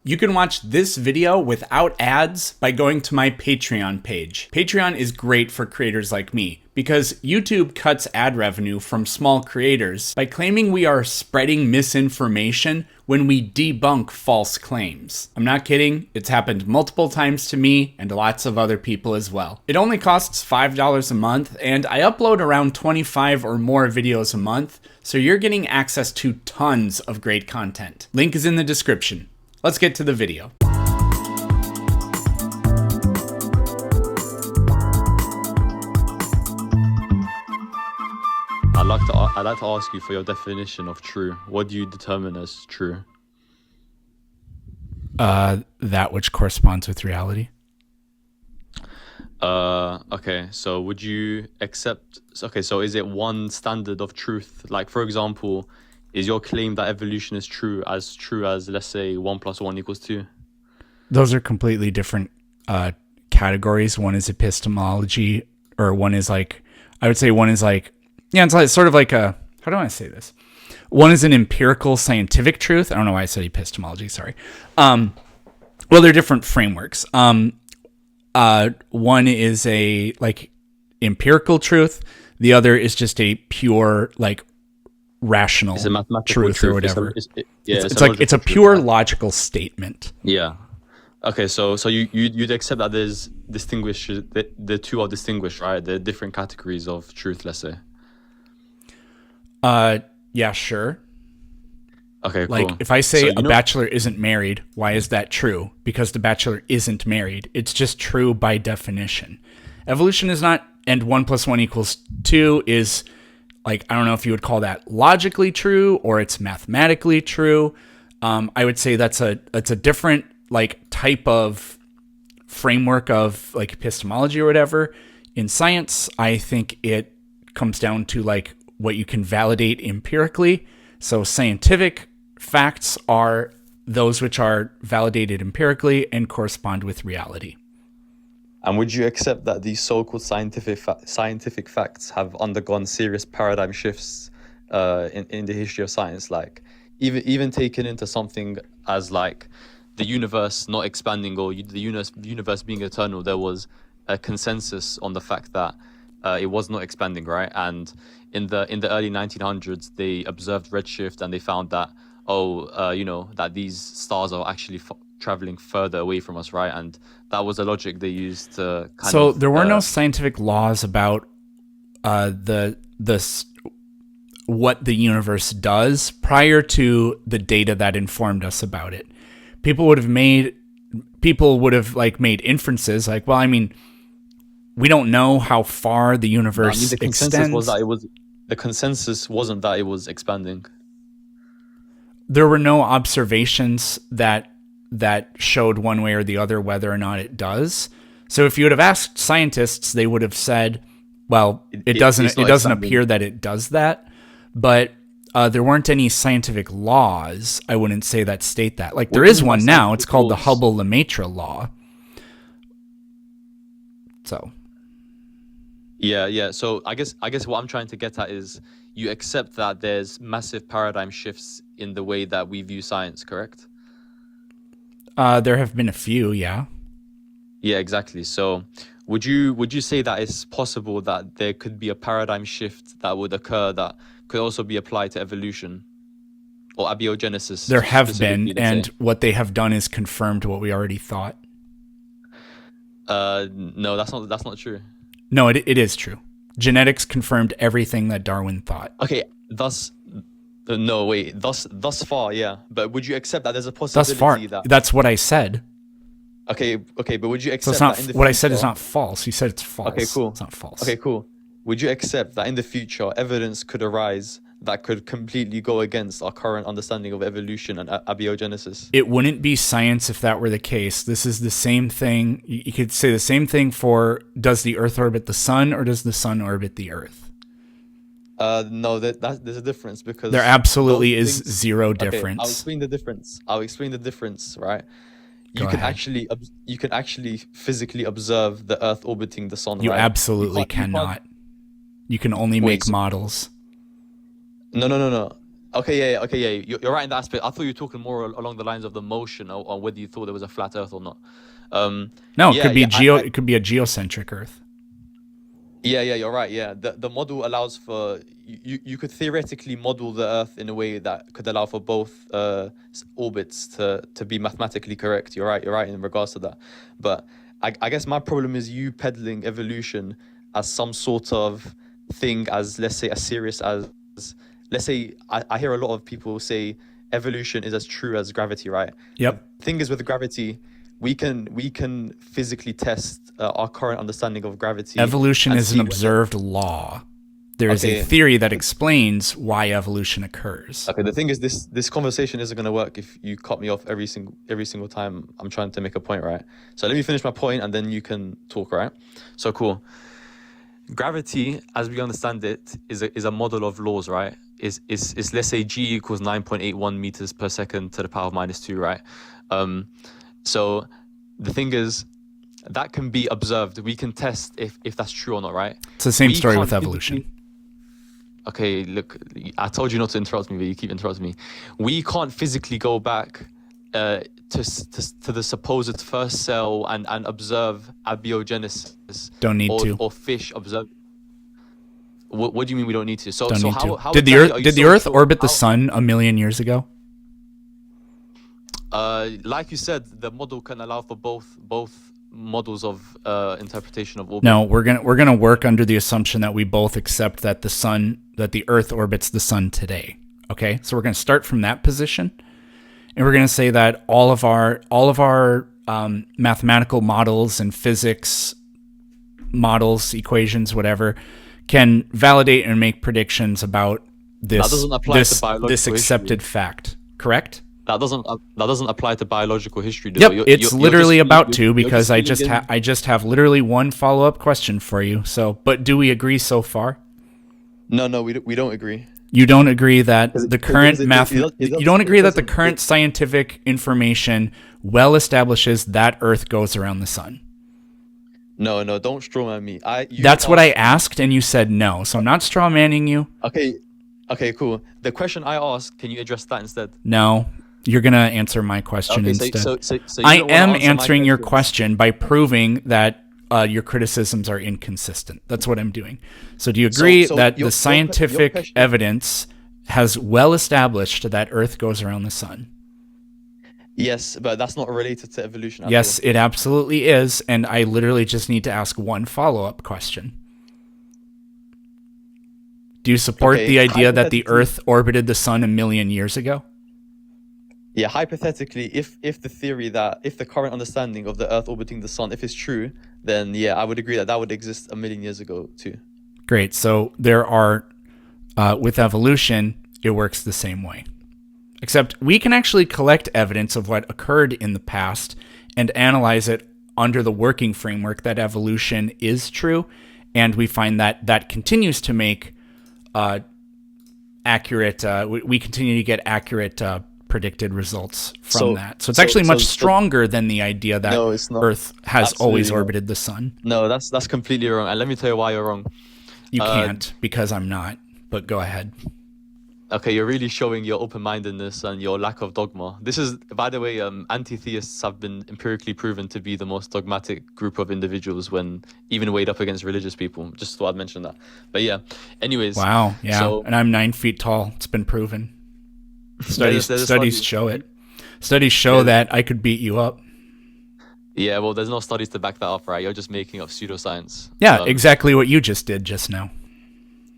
You can watch this video without ads by going to my Patreon page. Patreon is great for creators like me because YouTube cuts ad revenue from small creators by claiming we are spreading misinformation when we debunk false claims. I'm not kidding, it's happened multiple times to me and lots of other people as well. It only costs $5 a month, and I upload around 25 or more videos a month, so you're getting access to tons of great content. Link is in the description. Let's get to the video. I'd like to ask you for your definition of true. What do you determine as true? That which corresponds with reality. Okay, so would you accept... Okay, so is it one standard of truth? Like, for example, is your claim that evolution is true as, let's say, 1 + 1 = 2? Those are completely different categories. One is epistemology, or one is like, I would say one is like, yeah, it's like, sort of like a, how do I say this? One is an empirical scientific truth. I don't know why I said epistemology, sorry. Well, they're different frameworks. One is a like empirical truth. The other is just a pure like rational truth or whatever. It's a pure logical statement. Yeah. Okay, so you'd accept that there's the two are distinguished, right? They're different categories of truth, let's say. Yeah, sure. Okay, cool. Like if I say a bachelor isn't married, why is that true? Because the bachelor isn't married. It's just true by definition. Evolution is not, and 1 + 1 = 2 is like, I don't know if you would call that logically true or it's mathematically true. I would say it's a different like type of framework of like epistemology or whatever. In science, I think it comes down to like what you can validate empirically. So scientific facts are those which are validated empirically and correspond with reality. And would you accept that these so-called scientific facts have undergone serious paradigm shifts in the history of science? Like even taken into something as like the universe not expanding or the universe being eternal, there was a consensus on the fact that it was not expanding, right? And in the early 1900s, they observed redshift and they found that that these stars are actually traveling further away from us, right? And that was a logic they used to there were no scientific laws about what the universe does prior to the data that informed us about it. People would have made inferences like, well, I mean, we don't know how far the universe extends. The consensus wasn't that it was expanding. There were no observations that showed one way or the other whether or not it does. So if you would have asked scientists, they would have said, well, it doesn't appear that it does that. But there weren't any scientific laws, I wouldn't say, that state that. Like there is one now. It's called the Hubble-Lemaitre law. So yeah. So I guess what I'm trying to get at is you accept that there's massive paradigm shifts in the way that we view science, correct? There have been a few, yeah. Yeah, exactly. So would you say that it's possible that there could be a paradigm shift that would occur that could also be applied to evolution or abiogenesis? There have been, and what they have done is confirmed what we already thought. No, that's not true. No, it is true. Genetics confirmed everything that Darwin thought. Okay, thus far, yeah. But would you accept that there's a possibility that's what I said. Okay, but would you accept that in the future, I said is not false. You said it's false. Okay, cool. It's not false. Okay, cool. Would you accept that in the future evidence could arise that could completely go against our current understanding of evolution and abiogenesis? It wouldn't be science if that were the case. This is the same thing. You could say the same thing for, does the Earth orbit the sun or does the sun orbit the Earth? No, there's a difference, because there absolutely is zero difference. I'll explain the difference, right? You can actually physically observe the Earth orbiting the sun. You right? absolutely cannot. You can only make models. No. Okay, yeah, okay, yeah. You're right in that aspect. I thought you were talking more along the lines of the motion, or whether you thought there was a flat Earth or not. Um, No, it yeah, could be yeah, it could be a geocentric Earth. yeah, you're right. Yeah, the model allows for you could theoretically model the Earth in a way that could allow for both orbits to be mathematically correct. You're right in regards to that. But I guess my problem is you peddling evolution as some sort of thing, as let's say as serious as, let's say I hear a lot of people say evolution is as true as gravity, right? Yep. The thing is with gravity, we can physically test our current understanding of gravity Evolution and is an see observed law. There is a Okay. theory that explains why evolution occurs. Okay, the thing is, this conversation isn't going to work if you cut me off every single time I'm trying to make a point, right? So let me finish my point and then you can talk, right? So cool. Gravity, as we understand it, is a model of laws, right? Is let's say g equals 9.81 meters per second to the power of -2, right? So the thing is, that can be observed. We can test if that's true or not, right? It's the same We story can't with evolution. physically- Okay, look, I told you not to interrupt me, but you keep interrupting me. We can't physically go back to the supposed first cell and observe abiogenesis. Don't need to. Or fish observe. What do you mean we don't need to? So Don't need to. how Did the exactly Earth are you did the so Earth sure- orbit the how- sun a million years ago? Like you said, the model can allow for both models of interpretation of orbit. No, we're gonna work under the assumption that we both accept that the Earth orbits the sun today. Okay, so we're gonna start from that position, and we're gonna say that all of our mathematical models and physics models, equations, whatever, can validate and make predictions about this doesn't apply to this biological accepted fact. Correct? That doesn't apply to biological history. Yep, You're- it's you're literally just- about you're- to you're because just I filling in- I just have literally one follow-up question for you. So, but do we agree so far? No, we don't agree. You don't agree that the current it you don't agree that the doesn't- current scientific information well establishes that Earth goes around the sun. No, don't strawman me. That's what I asked and you said no. So I'm not strawmanning you. Okay, cool. The question I asked, can you address that instead? No. You're going to answer my question Okay, instead. so you I don't wanna am answer my answering your questions. question by proving that your criticisms are inconsistent. That's what I'm doing. So do you agree so that your the scientific question- evidence has well established that Earth goes around the sun? Yes, but that's not related to evolution. at Yes, all. it absolutely is. And I literally just need to ask one follow-up question. Do you support Okay, the idea that the hypothetically- Earth orbited the sun a million years ago? Yeah, hypothetically, if the current understanding of the Earth orbiting the sun, if it's true, then yeah, I would agree that would exist a million years ago too. Great. So there are, with evolution, it works the same way. Except we can actually collect evidence of what occurred in the past and analyze it under the working framework that evolution is true. And we find that that continues to make accurate, we continue to get accurate predicted results from that. So it's actually much stronger than the idea that No, it's not. Earth has Absolutely always not. orbited the sun. No, that's completely wrong. And let me tell you why you're wrong. You can't because I'm not, but go ahead. Okay, you're really showing your open-mindedness and your lack of dogma. This is, by the way, anti-theists have been empirically proven to be the most dogmatic group of individuals when even weighed up against religious people. Just thought I'd mention that. But yeah, anyways. Wow, yeah. So, And I'm 9 feet tall. It's been proven. Studies there's a studies study- show it. Studies show that I could beat you up. yeah, well, there's no studies to back that up, right? You're just making up pseudoscience. Yeah, exactly what you just did just now.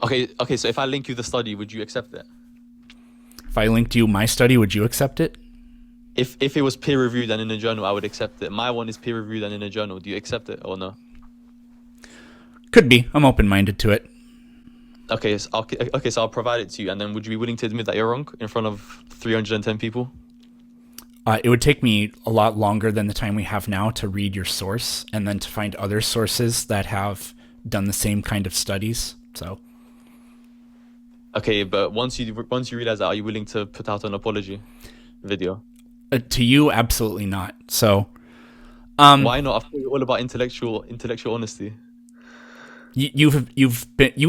Okay, so if I link you the study, would you accept it? If I linked you my study, would you accept it? If it was peer-reviewed and in a journal, I would accept it. My one is peer-reviewed and in a journal. Do you accept it or no? Could be. I'm open-minded to it. Okay, so I'll provide it to you, and then would you be willing to admit that you're wrong in front of 310 people? It would take me a lot longer than the time we have now to read your source and then to find other sources that have done the same kind of studies. So, Okay, but once you realize that, are you willing to put out an apology video? to you, absolutely not. So, Why not? I thought you were all about intellectual honesty. you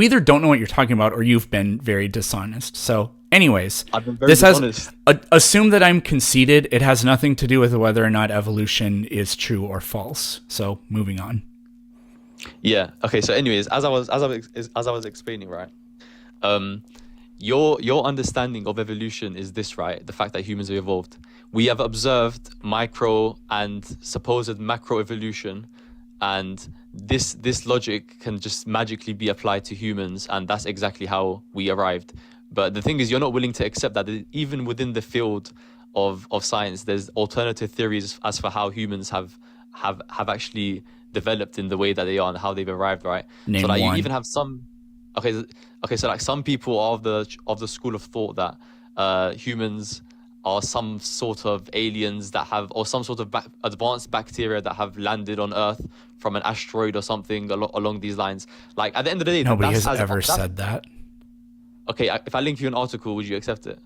either don't know what you're talking about or you've been very dishonest. So Anyways, I've been very this has honest. Assume that I'm conceited. It has nothing to do with whether or not evolution is true or false. So moving on. Yeah. Okay. So, anyways, as I was explaining, right? Your understanding of evolution is this, right? The fact that humans have evolved. We have observed micro and supposed macro evolution, and this logic can just magically be applied to humans, and that's exactly how we arrived. But the thing is, you're not willing to accept that even within the field of science, there's alternative theories as for how humans have actually developed in the way that they are and how they've arrived, right? Name so like one. you even have some so like some people are of the school of thought that humans are some sort of aliens that have, or some sort of advanced bacteria that have landed on Earth from an asteroid or something along these lines. Like at the end of the day, Nobody has ever said that. Okay, if I link you an article, would you accept it?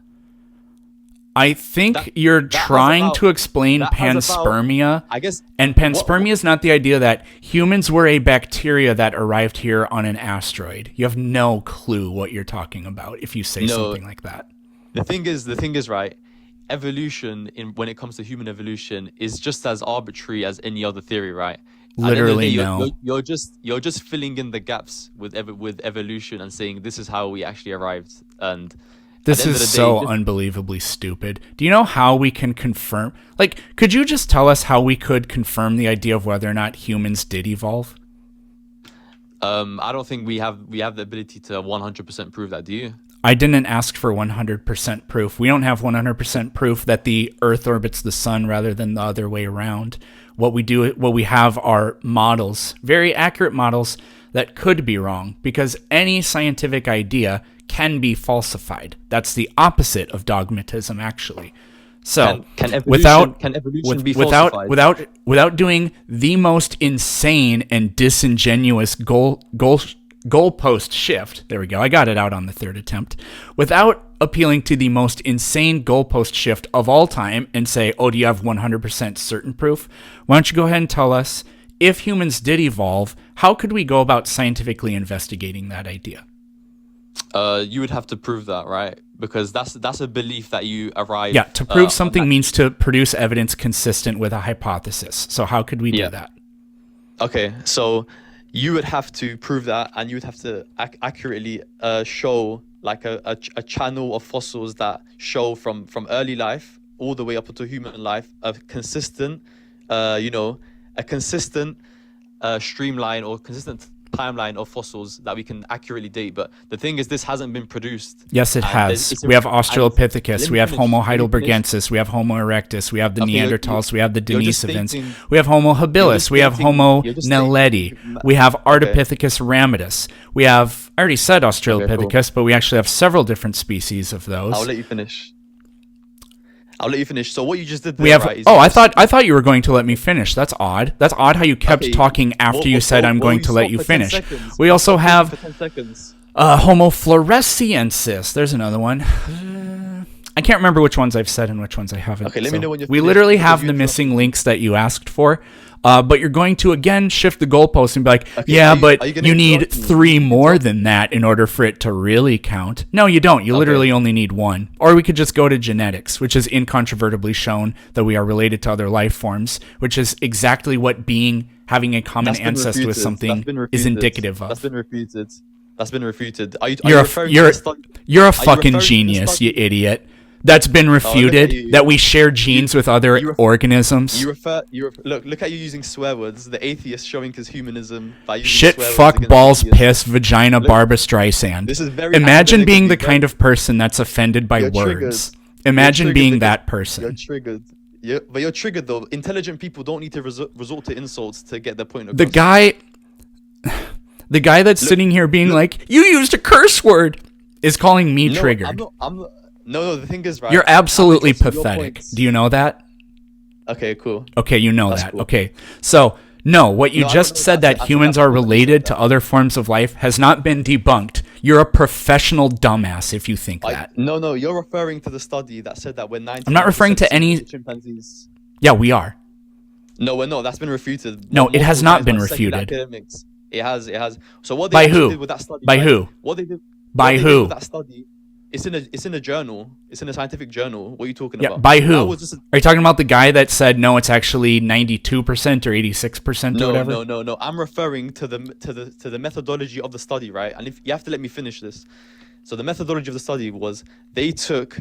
I think you're trying to explain panspermia. I guess. And panspermia is not the idea that humans were a bacteria that arrived here on an asteroid. You have no clue what you're talking about if you say something like that. The thing is, right? Evolution, when it comes to human evolution, is just as arbitrary as any other theory, right? Literally, no. You're just filling in the gaps with evolution and saying this is how we actually arrived. And this is so unbelievably stupid. Do you know how we can confirm? Like, could you just tell us how we could confirm the idea of whether or not humans did evolve? I don't think we have the ability to 100% prove that. Do you? I didn't ask for 100% proof. We don't have 100% proof that the Earth orbits the sun rather than the other way around. What we have are models, very accurate models that could be wrong, because any scientific idea can be falsified. That's the opposite of dogmatism, actually. So can evolution be falsified? without doing the most insane and disingenuous goalpost shift, there we go, I got it out on the third attempt, without appealing to the most insane goalpost shift of all time and say, oh, do you have 100% certain proof? Why don't you go ahead and tell us, if humans did evolve, how could we go about scientifically investigating that idea? You would have to prove that, right? Because that's a belief that you arrive. Yeah, to prove something means to produce evidence consistent with a hypothesis. So how could we do that? Okay, so you would have to prove that, and you would have to accurately show like a channel of fossils that show from early life all the way up to human life a consistent, streamline or consistent timeline of fossils that we can accurately date. But the thing is, this hasn't been produced. Yes, it has. We have Australopithecus, we have Homo heidelbergensis, we have Homo erectus, we have the Neanderthals, we have the Denisovans, we have Homo habilis, we have Homo naledi, we have Ardipithecus ramidus, we have, I already said Australopithecus, but we actually have several different species of those. I'll let you finish. So what you just did there, we have, right, I thought you were going to let me finish. That's odd. That's odd how you kept talking after you said I'm going to let you finish. We also have Homo floresiensis. There's another one. I can't remember which ones I've said and which ones I haven't. Okay, let me know when you're We literally have the missing links that you asked for. But you're going to, again, shift the goalpost and be like, but you need 3 more than that in order for it to really count. No, you don't. You literally only need 1. Or we could just go to genetics, which is incontrovertibly shown that we are related to other life forms, which is exactly what having a common ancestor with something is indicative of. That's been refuted. You're a fucking genius, you idiot. That's been refuted, that we share genes with other organisms. Look at you using swear words. The atheist showing his humanism by using shit, swear fuck, words balls, atheists. piss, vagina, Barbra Streisand. This is very Imagine being the kind of person that's offended by words. Imagine being that person. You're triggered. But you're triggered though. Intelligent people don't need to resort to insults to get their point across. The guy that's sitting here being like, you used a curse word, is calling me triggered. No, the thing is, right, you're absolutely pathetic. Do you know that? Okay, cool. Okay, you know that. Cool. Okay. So, no, what you just said that humans are related to other forms of life has not been debunked. You're a professional dumbass if you think that. No, you're referring to the study that said that we're 90%. I'm not referring to any chimpanzees. Yeah, we are. No, we're not. That's been refuted. No, it has not been refuted. It has. So what they did with that study? By who? What they did By who? With that study. it's in a journal. It's in a scientific journal. What are you talking Yeah, about? by That who? was just Are you talking about the guy that said no? It's actually 92% or 86% or no, whatever. no. I'm referring to the methodology of the study, right? And if you have to let me finish this. So the methodology of the study was they took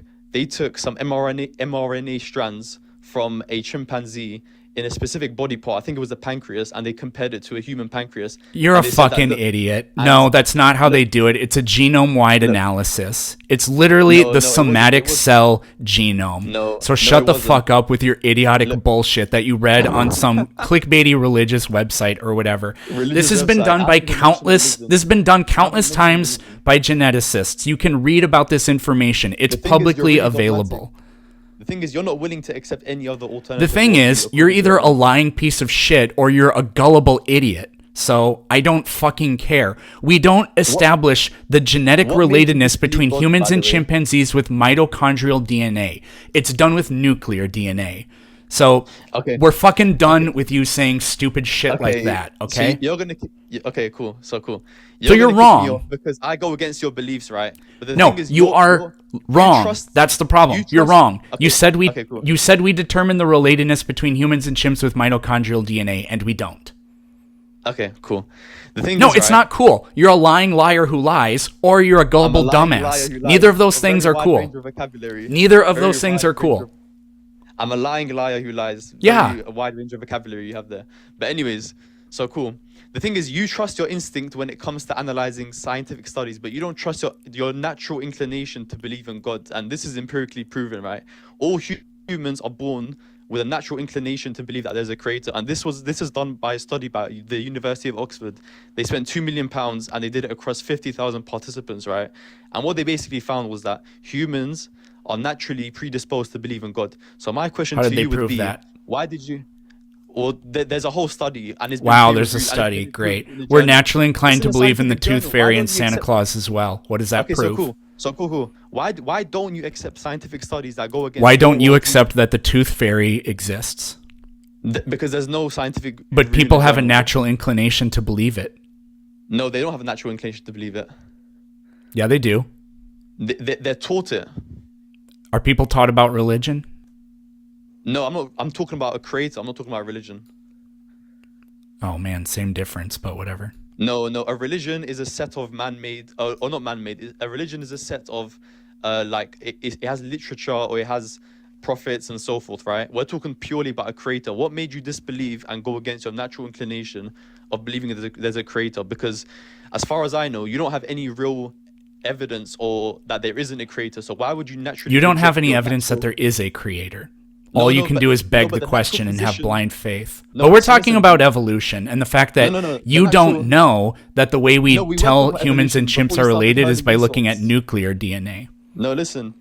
some mRNA strands from a chimpanzee in a specific body part. I think it was the pancreas, and they compared it to a human pancreas. You're and a they said that, fucking look, idiot. and No, that's not how look, they do it. It's a genome-wide look, analysis. It's literally no, the no, somatic it wasn't. cell genome. No, So no, shut it the wasn't. fuck up with your idiotic Look, bullshit that you read on some clickbaity religious website or whatever. This religious has been website. done I by haven't even mentioned countless religion. this has been done I haven't countless mentioned times religion. by geneticists. You can read about this information. It's The thing is, you're publicly really dogmatic. available. The thing is, you're not willing to accept any other The alternative thing worldview is, you're according to either your a religion. lying piece of shit or you're a gullible idiot. So I don't fucking care. We don't establish the genetic What made you relatedness disbelieve between God, humans by and the way? chimpanzees with mitochondrial DNA. It's done with nuclear DNA. So Okay. we're fucking done with you saying stupid shit like Okay. that, So okay? you're gonna. Okay, cool. So cool. So you're gonna kick me wrong. off because I go against your beliefs, right? But the No, thing is, you are wrong. That's the problem. You're wrong. You said Okay, cool. you said we determine the relatedness between humans and chimps with mitochondrial DNA, and we don't. Okay, cool. The thing No, is, it's right, not cool. You're a lying liar who lies, or you're a I'm a gullible lying liar dumbass. who lies. Neither of those A very things are wide cool. range of vocabulary. Neither of Very those things wide are range cool. of- I'm a lying liar who lies. Yeah. Very a wide range of vocabulary you have there. But anyways, so cool. The thing is, you trust your instinct when it comes to analyzing scientific studies, but you don't trust your natural inclination to believe in God. And this is empirically proven, right? All humans are born with a natural inclination to believe that there's a creator. And this is done by a study by the University of Oxford. They spent £2 million and they did it across 50,000 participants, right? And what they basically found was that humans are naturally predisposed to believe in God. So my question How to did they you would prove be, that? why did you? Well, there's a whole study, and it's been Wow, peer there's a reviewed, and it's study. been Great. approved in the We're journal. naturally inclined It's to in a believe in the scientific tooth journal. Why fairy don't and you Santa accept- Claus as well. What does that Okay, prove? so cool. So cool. Why don't you accept scientific studies that go against? Why don't your you worldview? accept that the tooth fairy exists? Because there's no scientific. But review in people the have a journal. natural inclination to believe it. No, they don't have a natural inclination to believe it. Yeah, they do. They're taught it. Are people taught about religion? No, I'm not. I'm talking about a creator. I'm not talking about religion. Oh man, same difference, but whatever. No. A religion is a set of man-made, or not man-made. A religion is a set of, like it has literature or it has prophets and so forth, right? We're talking purely about a creator. What made you disbelieve and go against your natural inclination of believing there's a creator? Because, as far as I know, you don't have any real evidence or that there isn't a creator. So why would you naturally? You don't have project any your evidence that natural- there is a creator. No, All you no, can but- do is no, beg but the the question natural and have position- blind faith. No, But we're listen, talking listen. about evolution and the fact that No, the you natural- don't know that the way we No, we went tell over humans and evolution chimps before are you started related is hurling by looking at insults. nuclear DNA. No, listen.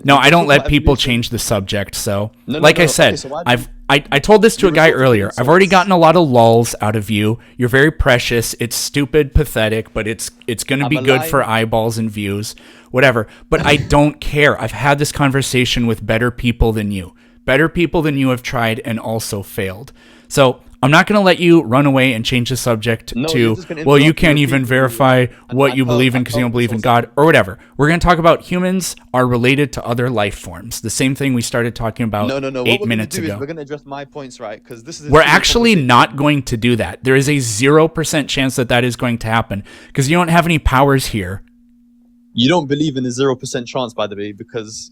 No, You I don't talk let about people evolution. change the subject. So, No, like I okay, said, so why do you- I told this to a you guy resort to earlier. insults. I've already gotten a lot of lulls out of you. You're very precious. It's stupid, pathetic, but it's going to I'm be a good lying- for eyeballs and views, whatever. But I don't care. I've had this conversation with better people than you. Better people than you have tried and also failed. So I'm not going to let you run away and change the subject No, to, you're just gonna well, you interrupt can't your even people verify what and you tell- believe in and because you tell don't believe in sources. God or whatever. We're going to talk about humans are related to other life forms. The same thing we started talking about No. What 8 we're gonna minutes do is ago. we're gonna address my points, right? Because this is. a We're two-way actually conversation. not going to do that. There is a 0% chance that that is going to happen because you don't have any powers here. You don't believe in the 0% chance, by the way, because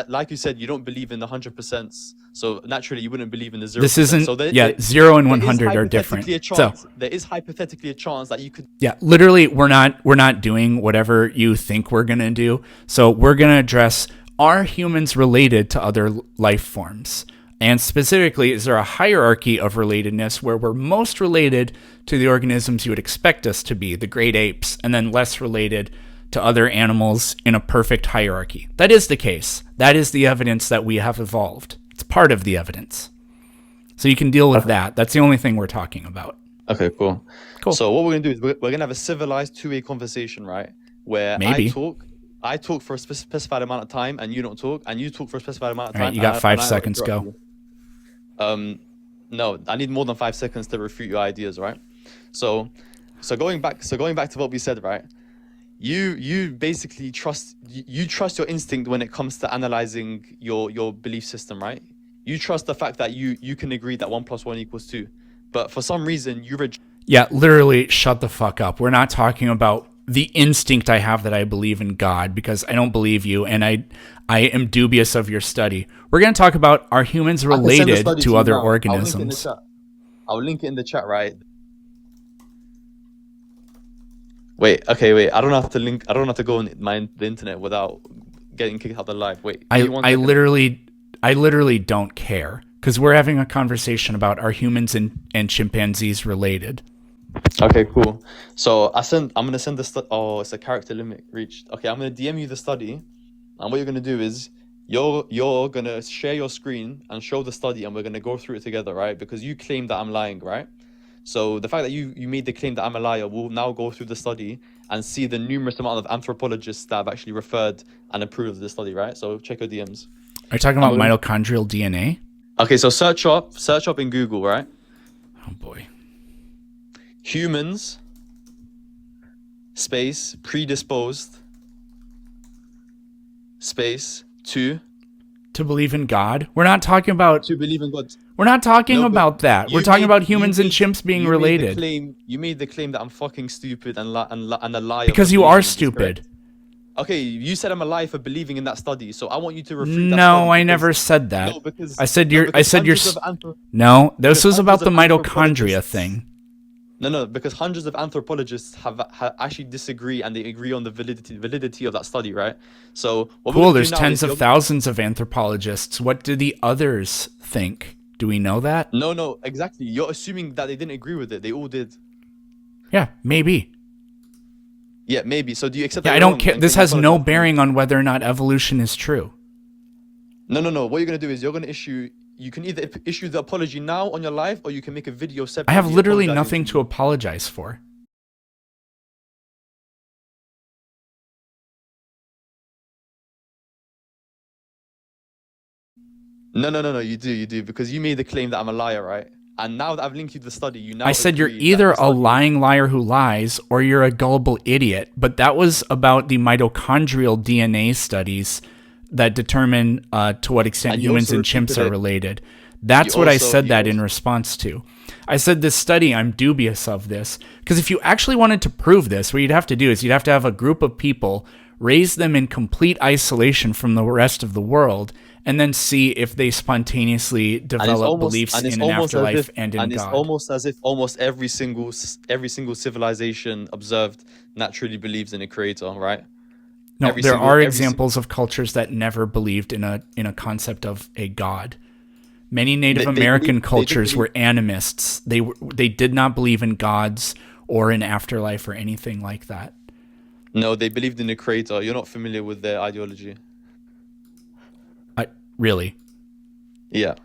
like you said, you don't believe in the 100%. So naturally, you wouldn't believe in the 0%. This isn't, So 0 and there is 100 are different. hypothetically a So, chance- there is hypothetically a chance that you could. yeah, literally, we're not doing whatever you think we're going to do. So we're going to address, are humans related to other life forms? And specifically, is there a hierarchy of relatedness where we're most related to the organisms you would expect us to be, the great apes, and then less related to other animals in a perfect hierarchy? That is the case. That is the evidence that we have evolved. It's part of the evidence. So you can deal with that. That's the only thing we're talking about. Okay, cool. Cool. So what we're gonna do is we're gonna have a civilized two-way conversation, right? Where Maybe. I talk for a specified amount of time, and you don't talk, and you talk for a specified amount of All time. right, you got and 5 and I seconds, interrupt go. you. No, I need more than 5 seconds to refute your ideas, right? So going back to what we said, right? you basically you trust your instinct when it comes to analyzing your belief system, right? You trust the fact that you can agree that 1 + 1 = 2, but for some reason you reject. Yeah, literally, shut the fuck up. We're not talking about the instinct I have that I believe in God, because I don't believe you, and I am dubious of your study. We're going to talk about, are humans related to other organisms? I'll link it in the chat, right? Wait, okay, wait. I don't have to go on the internet without getting kicked out of the live. Wait, I literally don't care, because we're having a conversation about, are humans and chimpanzees related? Okay, cool. So I'm gonna send the oh, it's a character limit reached. Okay, I'm gonna DM you the study, and what you're gonna do is you're gonna share your screen and show the study, and we're gonna go through it together, right? Because you claim that I'm lying, right? So the fact that you made the claim that I'm a liar, we'll now go through the study and see the numerous amount of anthropologists that have actually referred and approved of the study, right? So check your DMs. Are you talking about mitochondrial DNA? Okay, so search up in Google, right? Oh boy. Humans, space, predisposed, space, to believe in God? We're not talking about... To believe in God. We're not talking about that. We're talking about humans and chimps being related. You made the claim that I'm fucking stupid and a liar. Because you are stupid. Okay, you said I'm a liar for believing in that study, so I want you to refute that. No, I never said that. No, because I said you're. No, this was about the mitochondria thing. No, because hundreds of anthropologists have actually disagree, and they agree on the validity of that study, right? So cool. There's tens of thousands of anthropologists. What do the others think? Do we know that? No, exactly. You're assuming that they didn't agree with it. They all did. Yeah, maybe. Yeah, maybe. So do you accept? Yeah, I don't care. This has no bearing on whether or not evolution is true. No. What you're gonna do is you're gonna issue. You can either issue the apology now on your live, or you can make a video separate. I have literally nothing to apologize for. No. You do because you made the claim that I'm a liar, right? And now that I've linked you to the study, you now. I said you're either a lying liar who lies, or you're a gullible idiot. But that was about the mitochondrial DNA studies that determine to what extent humans and chimps are related. That's what I said that in response to. I said this study, I'm dubious of this. Because if you actually wanted to prove this, what you'd have to do is you'd have to have a group of people, raise them in complete isolation from the rest of the world, and then see if they spontaneously develop beliefs in an afterlife and in God. And it's almost as if almost every single civilization observed naturally believes in a creator, right? No, there are examples of cultures that never believed in a concept of a God. Many Native American cultures were animists. They did not believe in gods or an afterlife or anything like that. No, they believed in a creator. You're not familiar with their ideology. Really? Yeah.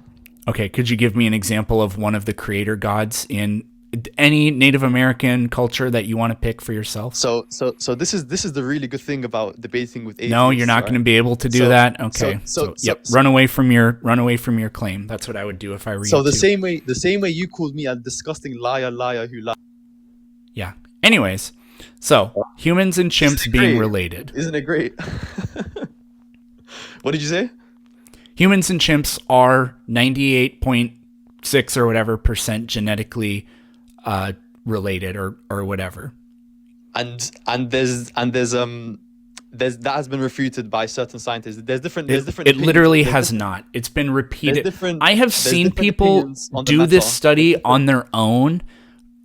Okay, could you give me an example of one of the creator gods in any Native American culture that you want to pick for yourself? So this is the really good thing about debating with atheists. No, you're not going to be able to do that. Okay. Run away from your claim. That's what I would do if I were you. So the same way you called me a disgusting liar who lied. Yeah. Anyways, so humans and chimps being related. Isn't it great? What did you say? Humans and chimps are 98.6 or whatever % genetically related or whatever. And there's that has been refuted by certain scientists. There's different it literally has not. It's been repeated. I have seen people do this study on their own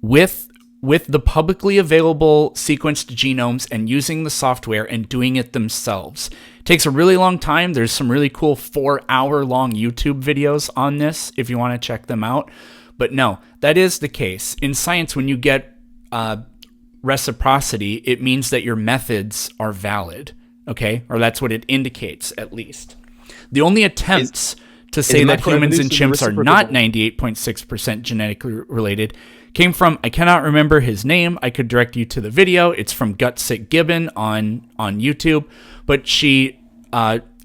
with the publicly available sequenced genomes and using the software and doing it themselves. It takes a really long time. There's some really cool 4-hour-long YouTube videos on this if you want to check them out. But no, that is the case. In science, when you get reciprocity, it means that your methods are valid, okay? Or that's what it indicates, at least. The only attempts to say that humans and chimps are not 98.6% genetically related came from, I cannot remember his name. I could direct you to the video. It's from Gutsick Gibbon on YouTube. But she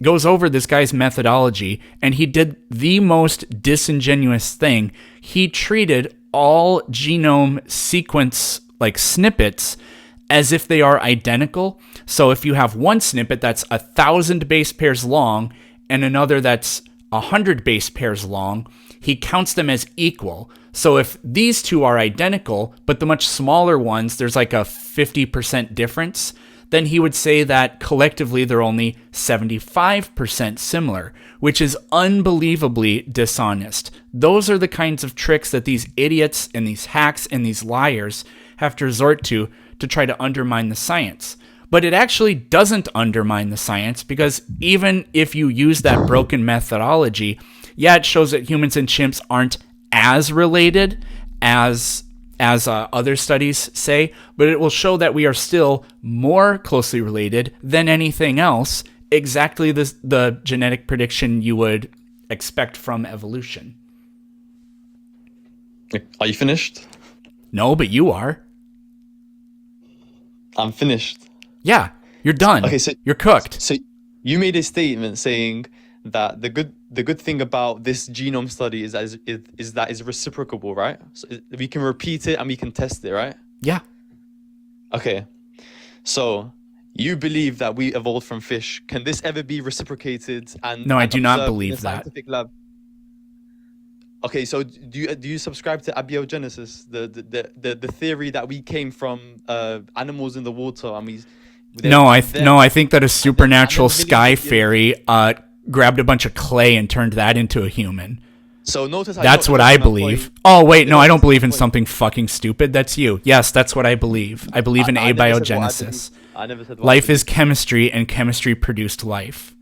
goes over this guy's methodology, and he did the most disingenuous thing. He treated all genome sequence, like snippets, as if they are identical. So if you have one snippet that's 1,000 base pairs long and another that's 100 base pairs long, he counts them as equal. So if these two are identical, but the much smaller ones, there's like a 50% difference, then he would say that collectively they're only 75% similar, which is unbelievably dishonest. Those are the kinds of tricks that these idiots and these hacks and these liars have to resort to try to undermine the science. But it actually doesn't undermine the science, because even if you use that broken methodology, yeah, it shows that humans and chimps aren't as related as other studies say, but it will show that we are still more closely related than anything else, exactly the genetic prediction you would expect from evolution. Are you finished? No, but you are. I'm finished. Yeah, you're done. Okay, so you're cooked. So you made a statement saying that the good thing about this genome study is that it's reciprocable, right? So we can repeat it and we can test it, right? Yeah. Okay. So you believe that we evolved from fish. Can this ever be reciprocated? No, I do not observed believe in a scientific lab? Okay, so do you subscribe to abiogenesis, the theory that we came from animals in the water and we? No, I think that a supernatural sky fairy grabbed a bunch of clay and turned that into a human. So notice that's what I believe. Oh wait, no, I don't believe in something fucking stupid. That's you. Yes, that's what I believe. I believe in abiogenesis. I never said life is chemistry, and chemistry produced life.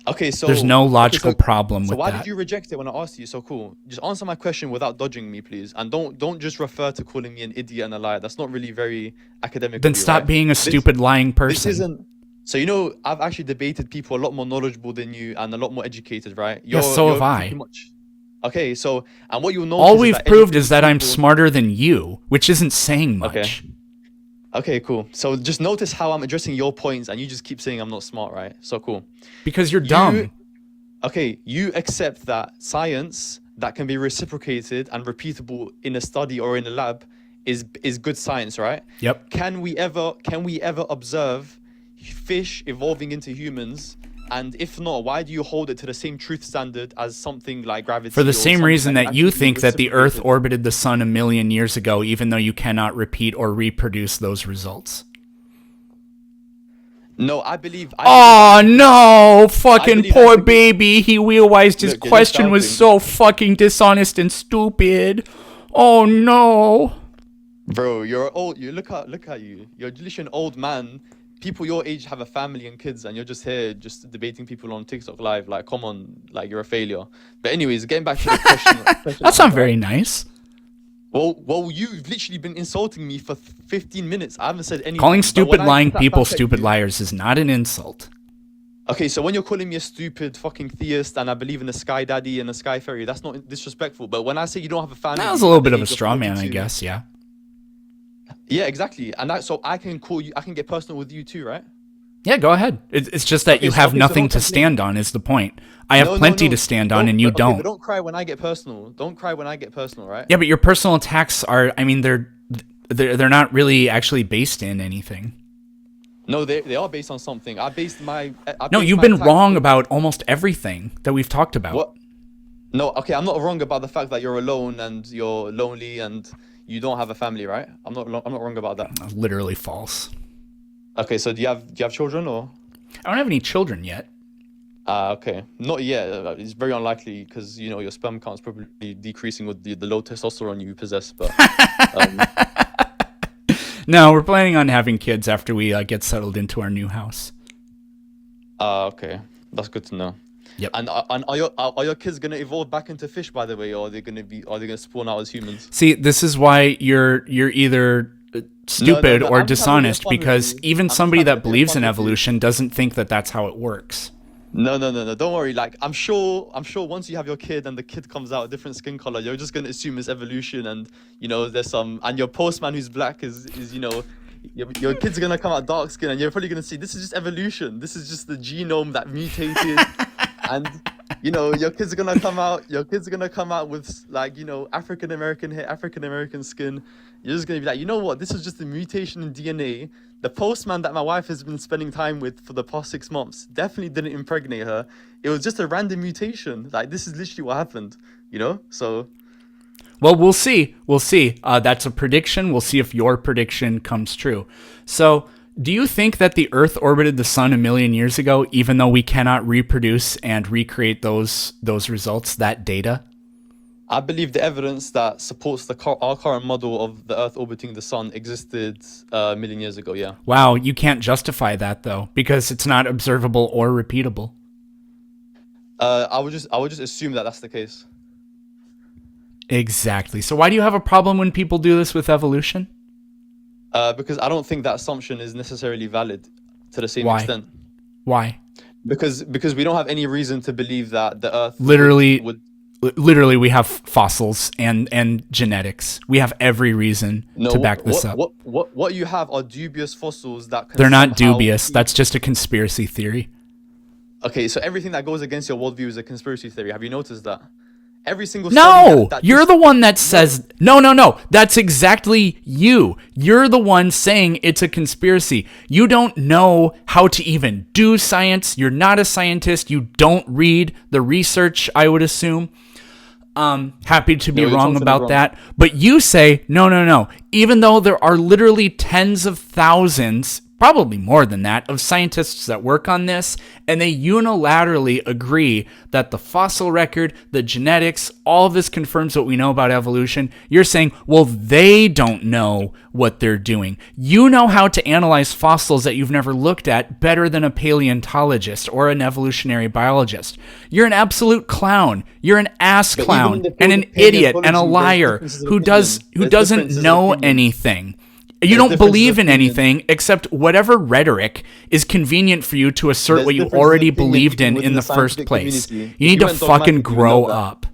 Okay, so there's no logical problem with that. So why did you reject it when I asked you? So cool. Just answer my question without dodging me, please, and don't just refer to calling me an idiot and a liar. That's not really very academic. Then stop being a stupid lying person. This isn't. So I've actually debated people a lot more knowledgeable than you and a lot more educated, right? Yes, so have I. Okay, so and what you'll notice. All we've proved is that I'm smarter than you, which isn't saying much. Okay, cool. So just notice how I'm addressing your points and you just keep saying I'm not smart, right? So cool. Because you're dumb. You accept that science that can be reciprocated and repeatable in a study or in a lab is good science, right? Yep. Can we ever observe fish evolving into humans? And if not, why do you hold it to the same truth standard as something like gravity? For the same reason that you think that the Earth orbited the sun 1 million years ago, even though you cannot repeat or reproduce those results. No, I believe. Oh no, fucking poor baby. He realized his question was so fucking dishonest and stupid. Oh no. Bro, you're old. Look at you. You're literally an old man. People your age have a family and kids, and you're just here just debating people on TikTok live. Like, come on, like you're a failure. But anyways, getting back to the question. That's not very nice. Well, you've literally been insulting me for 15 minutes. I haven't said anything. Calling stupid lying people stupid liars is not an insult. Okay, so when you're calling me a stupid fucking theist and I believe in a sky daddy and a sky fairy, that's not disrespectful. But when I say you don't have a family, that was a little bit of a straw man, I guess. Yeah. Yeah, exactly. And so I can call you. I can get personal with you too, right? Yeah, go ahead. It's just that you have nothing to stand on is the point. I have plenty to stand on and you don't. But don't cry when I get personal. Don't cry when I get personal, right? Yeah, but your personal attacks are, I mean, they're not really actually based in anything. No, they are based on something. No, you've been wrong about almost everything that we've talked about. What? No, okay, I'm not wrong about the fact that you're alone and you're lonely and you don't have a family, right? I'm not wrong about that. Literally false. Okay, so do you have children or? I don't have any children yet. Okay, not yet. It's very unlikely because your sperm count's probably decreasing with the low testosterone you possess. But no, we're planning on having kids after we get settled into our new house. Okay, that's good to know. Yep. And are your kids gonna evolve back into fish, by the way, or are they gonna spawn out as humans? See, this is why you're either stupid or dishonest, because even somebody that believes in evolution doesn't think that that's how it works. No. Don't worry. Like I'm sure once you have your kid and the kid comes out a different skin color, you're just gonna assume it's evolution, and there's some, and your postman who's black is your kid's gonna come out dark skin, and you're probably gonna say this is just evolution. This is just the genome that mutated, and You know, your kids are gonna come out. Your kids are gonna come out with like, African American hair, African American skin. You're just gonna be like, you know what? This was just a mutation in DNA. The postman that my wife has been spending time with for the past 6 months definitely didn't impregnate her. It was just a random mutation. Like, this is literally what happened. So Well, we'll see. We'll see. That's a prediction. We'll see if your prediction comes true. So, do you think that the Earth orbited the sun a million years ago, even though we cannot reproduce and recreate those results, that data? I believe the evidence that supports our current model of the Earth orbiting the sun existed a million years ago. Yeah. Wow, you can't justify that though, because it's not observable or repeatable. I would just assume that that's the case. Exactly. So why do you have a problem when people do this with evolution? Because I don't think that assumption is necessarily valid to the same Why? extent. Why? Because we don't have any reason to believe that the Earth Literally, would literally, we have fossils and genetics. We have every reason to back this up. What you have are dubious fossils that can They're not somehow dubious. That's just a conspiracy theory. Okay, so everything that goes against your worldview is a conspiracy theory. Have you noticed that? Every single study No, you're the one that says no. That's exactly you. You're the one saying it's a conspiracy. You don't know how to even do science. You're not a scientist. You don't read the research, I would assume. Happy to be you're wrong totally about wrong. that. But you say, no. Even though there are literally tens of thousands, probably more than that, of scientists that work on this, and they unilaterally agree that the fossil record, the genetics, all of this confirms what we know about evolution, you're saying, well, they don't know what they're doing. You know how to analyze fossils that you've never looked at better than a paleontologist or an evolutionary biologist. You're an absolute clown. You're an ass clown even in the and an field of idiot and a paleontology, liar there's differences of who opinion. There's doesn't differences of know opinion. anything. You There's don't differences believe of in opinion. anything except whatever rhetoric is convenient for you to assert There's what you differences of already opinion believed even in within the the first scientific place. community. You need If to you went fucking dogmatic, you would grow know that. up.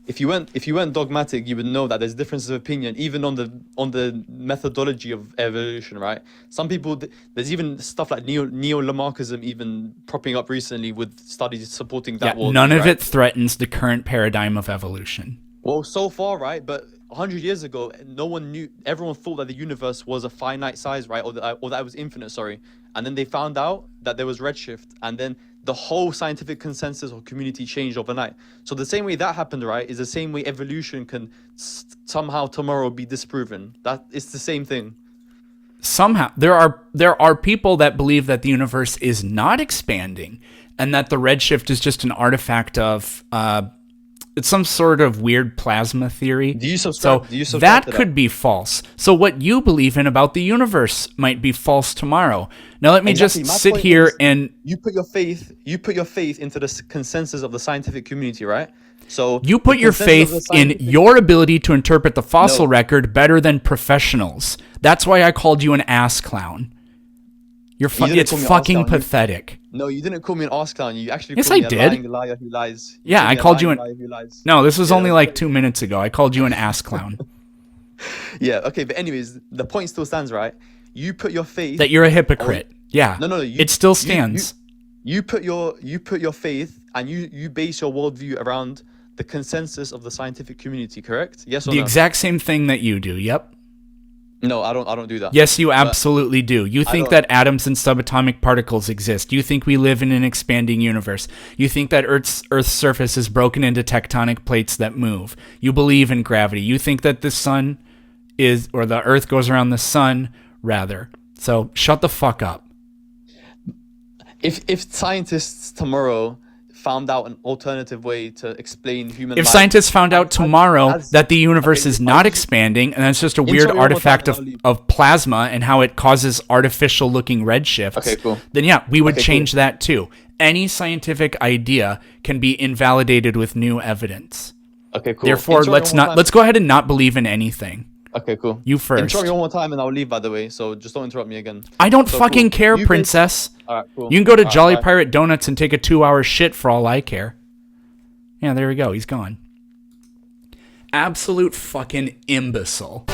If you went dogmatic, you would know that there's differences of opinion even on the methodology of evolution, right? Some people, there's even stuff like neo-Lamarckism even propping up recently with studies supporting Yeah, that worldview, none of right? it threatens the current paradigm of evolution. Well, so far, right? But 100 years ago, no one knew. Everyone thought that the universe was a finite size, right? Or that it was infinite. Sorry. And then they found out that there was redshift, and then the whole scientific consensus or community changed overnight. So the same way that happened, right, is the same way evolution can somehow tomorrow be disproven. That it's the same thing. Somehow there are people that believe that the universe is not expanding and that the redshift is just an artifact of it's some sort of weird plasma theory. Do you subscribe? So Do you subscribe that to that? could be false. So what you believe in about the universe might be false tomorrow. Now let me Exactly. just My sit point here is, and you put your faith into the consensus of the scientific community, right? So you put the your consensus of faith the in scientific- your ability to interpret the fossil No. record better than professionals. That's why I called you an ass clown. didn't It's call me an ass fucking clown. pathetic. No, you didn't call me an arse clown. You actually Yes, called me I a did. lying liar who lies. Yeah, I me a called you lying an- liar who lies. No, this was Yeah, only that like was- 2 minutes ago. I called you an ass clown. Yeah, okay, but anyways, the point still stands, right? You put your faith That you're a hypocrite. Yeah. No, it still stands. You put your faith and you base your worldview around the consensus of the scientific community, correct? Yes or The no? exact same thing that you do. Yep. No, I don't do that. Yes, you absolutely do. You think don't- that atoms and subatomic particles exist. You think we live in an expanding universe. You think that Earth's surface is broken into tectonic plates that move. You believe in gravity. You think that the sun is, or the Earth goes around the sun, rather. So shut the fuck up. If scientists tomorrow found out an alternative way to explain human If life, scientists found out tomorrow as- that the universe okay, is I'll not just- expanding and that's just a Intro weird me one more artifact time and I'll leave. of plasma and how it causes artificial looking redshifts, Okay, cool. then yeah, we would Okay, change that too. Any scientific idea can be invalidated with new evidence. Okay, cool. Therefore, Intro me let's one more not time. let's go ahead and not believe in anything. Okay, cool. You first. Intro me one more time and I'll leave, by the way, so just don't interrupt me again. I don't So fucking cool. care, You princess. Alright, cool. You can go to Alright, Jolly bye. Pirate Donuts and take a 2-hour shit for all I care. Yeah, there we go. He's gone. Absolute fucking imbecile.